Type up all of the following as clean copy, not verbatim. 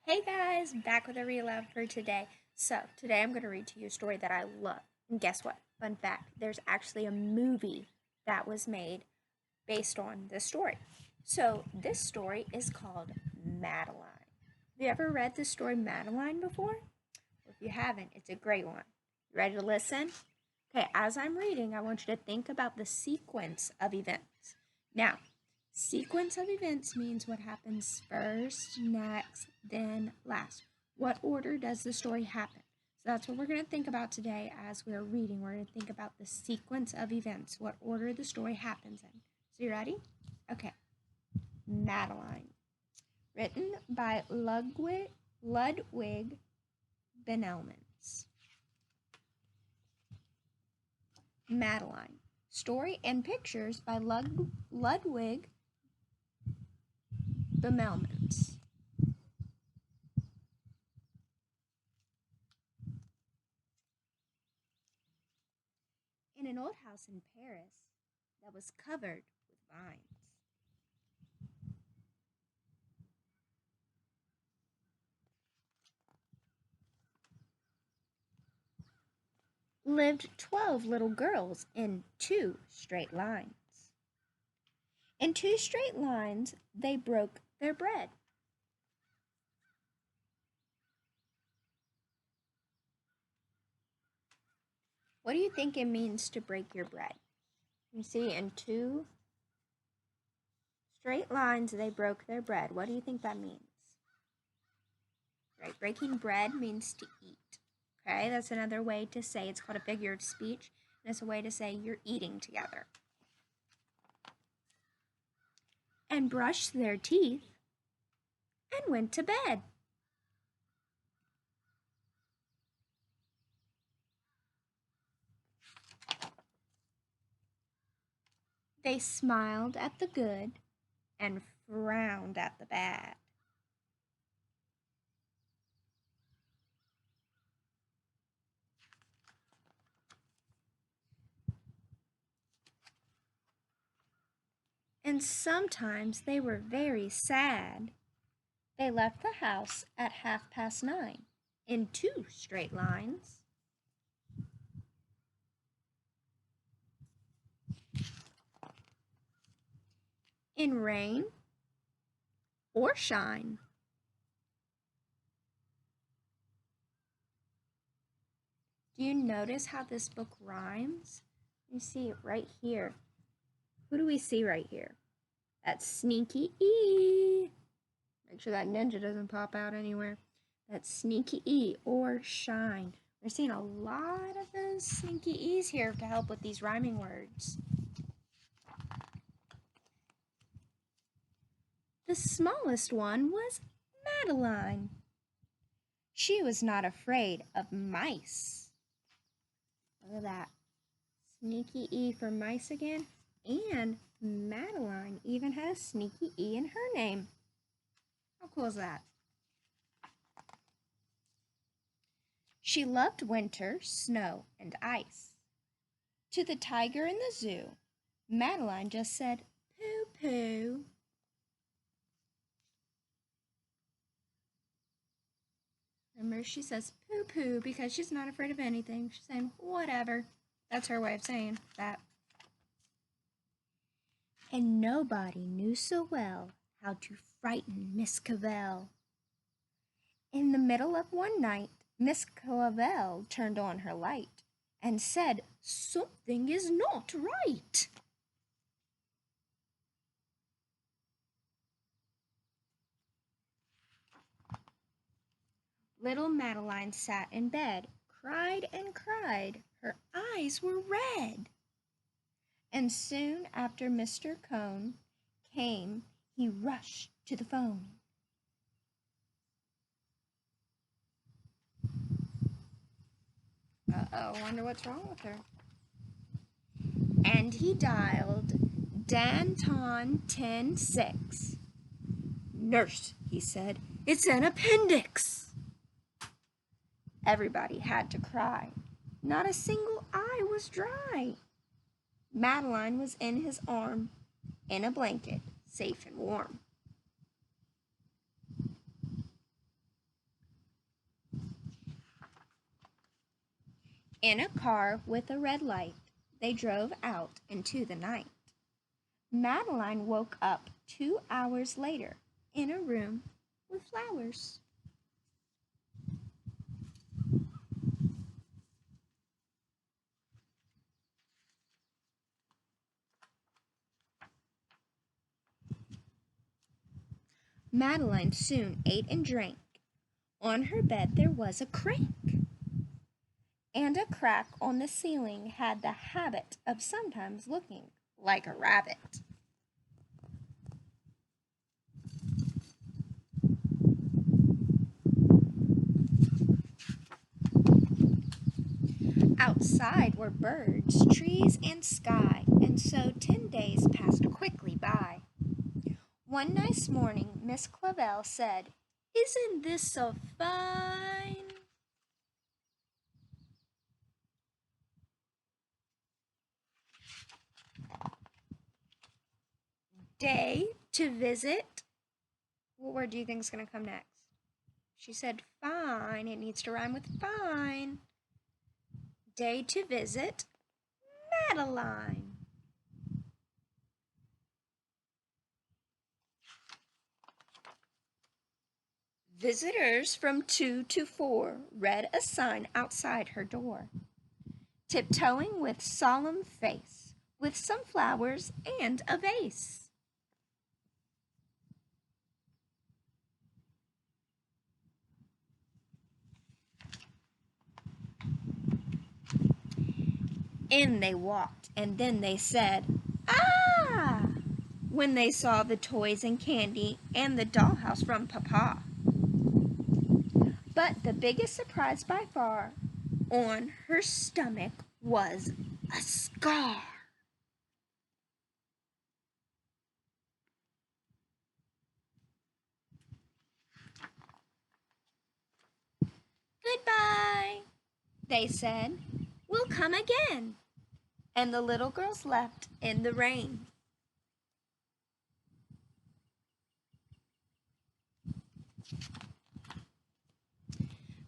Hey guys, back with a read aloud for today. So, today I'm going to read to you a story that I love. And guess what? Fun fact, there's actually a movie that was made based on this story. So, this story is called Madeline. Have you ever read the story Madeline before? If you haven't, it's a great one. You ready to listen? Okay, as I'm reading, I want you to think about the sequence of events. Now, sequence of events means what happens first, next, then last. What order does the story happen? So that's what we're going to think about today as we're reading. We're going to think about the sequence of events, what order the story happens in. So you ready? Okay. Madeline. Written by Ludwig Benelmans. Madeline. Story and pictures by Ludwig Benelmans. In an old house in Paris that was covered with vines lived 12 little girls in 2 straight lines. In 2 straight lines, they broke their bread. What do you think it means to break your bread? You see, in 2 straight lines, they broke their bread. What do you think that means? Right, breaking bread means to eat. Okay, that's another way to say it's called a figure of speech, and it's a way to say you're eating together. And brushed their teeth and went to bed. They smiled at the good and frowned at the bad. And sometimes they were very sad. They left the house at 9:30 in 2 straight lines. In rain or shine. Do you notice how this book rhymes? You see it right here. Who do we see right here? That's Sneaky E. Make sure that ninja doesn't pop out anywhere. That's Sneaky E or shine. We're seeing a lot of those Sneaky E's here to help with these rhyming words. The smallest one was Madeline. She was not afraid of mice. Look at that. Sneaky E for mice again. And Madeline even has Sneaky E in her name. How cool is that? She loved winter, snow, and ice. To the tiger in the zoo, Madeline just said, "Pooh, pooh." Remember, she says poo poo because she's not afraid of anything. She's saying whatever. That's her way of saying that. And nobody knew so well how to frighten Miss Cavell. In the middle of one night, Miss Cavell turned on her light and said, "Something is not right." Little Madeline sat in bed, cried and cried. Her eyes were red. And soon after Mr. Cone came, he rushed to the phone. Uh-oh, wonder what's wrong with her. And he dialed Danton 106. "Nurse," he said, "it's an appendix." Everybody had to cry. Not a single eye was dry. Madeline was in his arm, in a blanket, safe and warm. In a car with a red light, they drove out into the night. Madeline woke up 2 hours later in a room with flowers. Madeline soon ate and drank. On her bed there was a crank, and a crack on the ceiling had the habit of sometimes looking like a rabbit. Outside were birds, trees, and sky, and so 10 days passed quickly by. One nice morning, Miss Clavel said, "Isn't this so fine?" Day to visit. What word do you think is going to come next? She said fine. It needs to rhyme with fine. Day to visit Madeline. Visitors from 2 to 4 read a sign outside her door. Tiptoeing with solemn face, with some flowers and a vase. In they walked, and then they said, "Ah!" when they saw the toys and candy and the dollhouse from Papa. But the biggest surprise by far, on her stomach was a scar. "Goodbye," they said. "We'll come again." And the little girls left in the rain.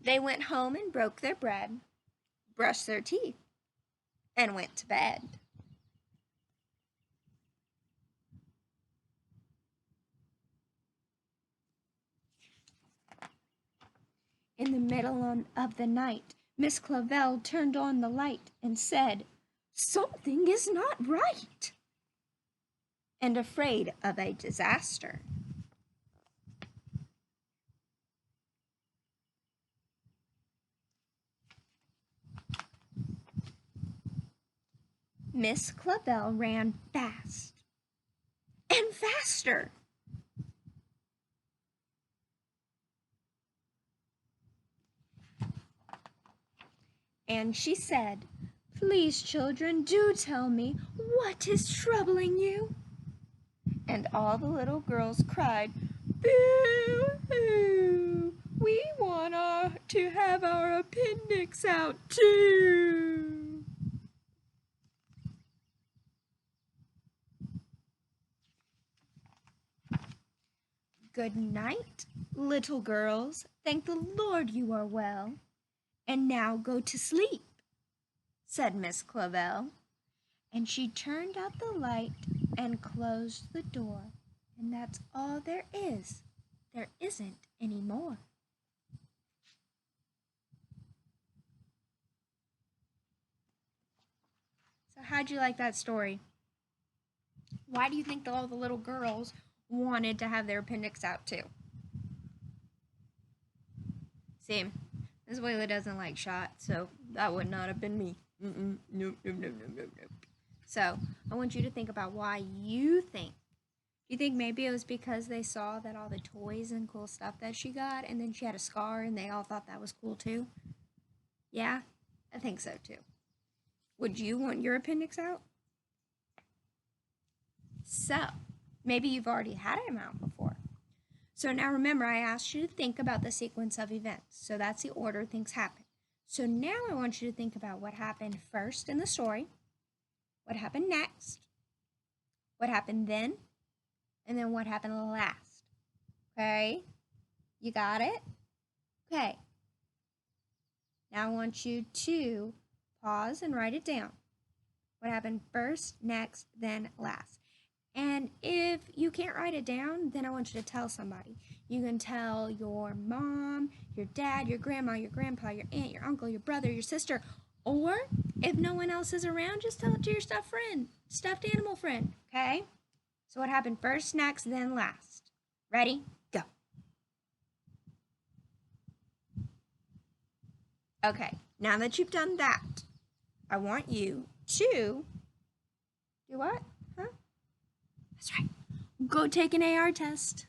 They went home and broke their bread, brushed their teeth, and went to bed. In the middle of the night, Miss Clavel turned on the light and said, "Something is not right," and afraid of a disaster. Miss Clavel ran fast and faster. And she said, "Please, children, do tell me what is troubling you." And all the little girls cried, "Boo-hoo! We want to have our appendix out too." "Good night, little girls. Thank the Lord you are well. And now go to sleep," said Miss Clavel. And she turned out the light and closed the door. And that's all there is. There isn't any more. So how'd you like that story? Why do you think all the little girls wanted to have their appendix out too? See, Miss Whaley doesn't like shot, so that would not have been me. Nope. So I want you to think about why you think. Do you think maybe it was because they saw that all the toys and cool stuff that she got, and then she had a scar, and they all thought that was cool too? Yeah, I think so too. Would you want your appendix out? So, maybe you've already had him out before. So now remember, I asked you to think about the sequence of events. So that's the order things happen. So now I want you to think about what happened first in the story, what happened next, what happened then, and then what happened last. Okay? You got it? Okay. Now I want you to Pause and write it down. What happened first, next, then last. And if you can't write it down, then I want you to tell somebody. You can tell your mom, your dad, your grandma, your grandpa, your aunt, your uncle, your brother, your sister. Or if no one else is around, just tell it to your stuffed animal friend, okay? So what happened first, next, then last? Ready? Go. Okay, now that you've done that, I want you to do what? Huh? That's right. Go take an AR test.